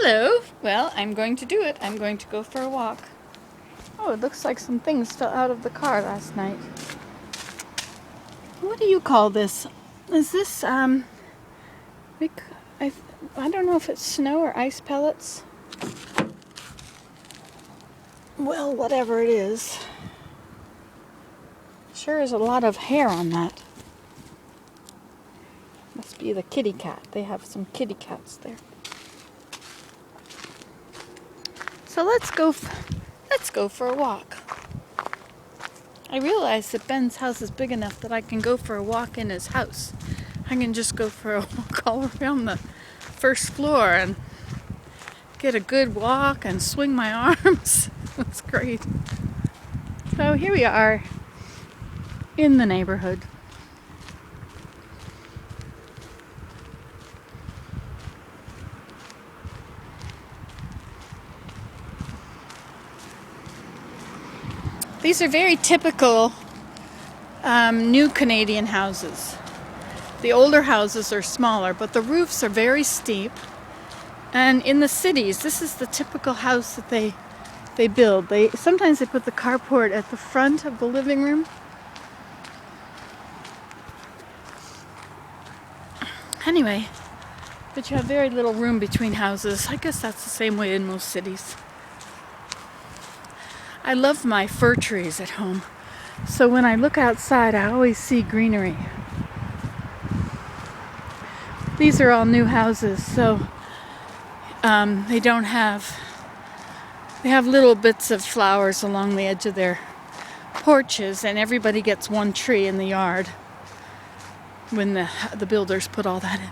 Hello. Well, I'm going to do it. I'm going to go for a walk. Oh, it looks like some things fell out of the car last night. What do you call this? Is this, I don't know if it's snow or ice pellets. Well, whatever it is. Sure is a lot of hair on that. Must be the kitty cat. They have some kitty cats there. So let's go for a walk. I realize that Ben's house is big enough that I can go for a walk in his house. I can just go for a walk all around the first floor and get a good walk and swing my arms. That's great. So here we are in the neighborhood. These are very typical new Canadian houses. The older houses are smaller, but the roofs are very steep. And in the cities, this is the typical house that they build. Sometimes they put the carport at the front of the living room. Anyway, but you have very little room between houses. I guess that's the same way in most cities. I love my fir trees at home. So when I look outside, I always see greenery. These are all new houses, so they have little bits of flowers along the edge of their porches, and everybody gets one tree in the yard when the builders put all that in.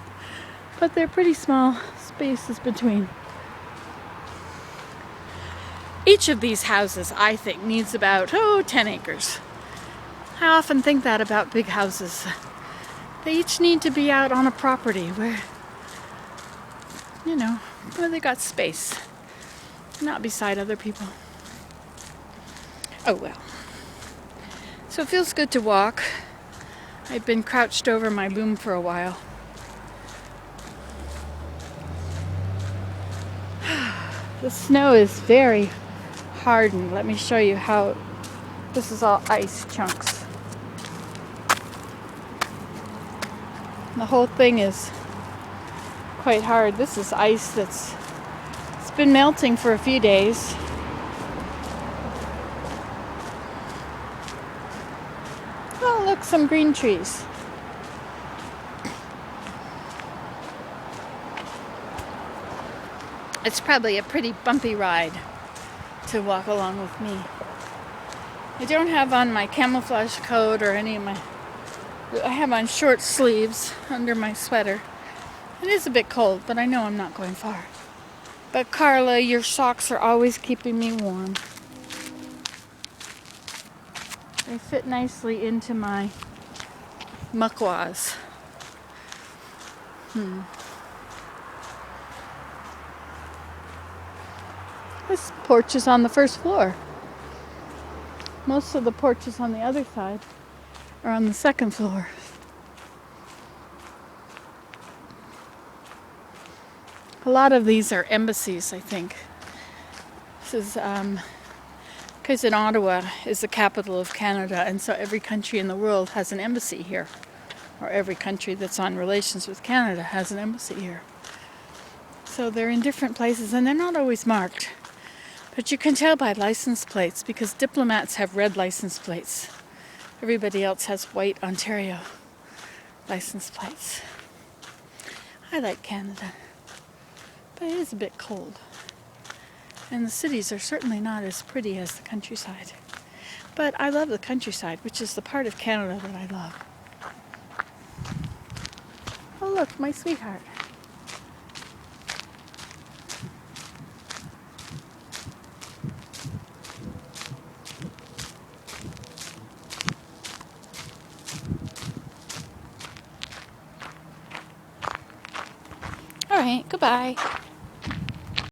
But they're pretty small spaces between. Each of these houses, I think, needs about 10 acres. I often think that about big houses. They each need to be out on a property where they got space, not beside other people. Oh well. So it feels good to walk. I've been crouched over my loom for a while. The snow is very hardened. Let me show you how this is all ice chunks. The whole thing is quite hard. This is ice it's been melting for a few days. Oh, look, some green trees. It's probably a pretty bumpy ride to walk along with me. I don't have on my camouflage coat or I have on short sleeves under my sweater. It is a bit cold, but I know I'm not going far. But Carla, your socks are always keeping me warm. They fit nicely into my muckwas. This porch is on the first floor. Most of the porches on the other side are on the second floor. A lot of these are embassies, I think. This is because in Ottawa is the capital of Canada, and so every country in the world has an embassy here. Or every country that's on relations with Canada has an embassy here. So they're in different places, and they're not always marked. But you can tell by license plates, because diplomats have red license plates. Everybody else has white Ontario license plates. I like Canada, but it is a bit cold. And the cities are certainly not as pretty as the countryside. But I love the countryside, which is the part of Canada that I love. Oh look, my sweetheart. All right, goodbye.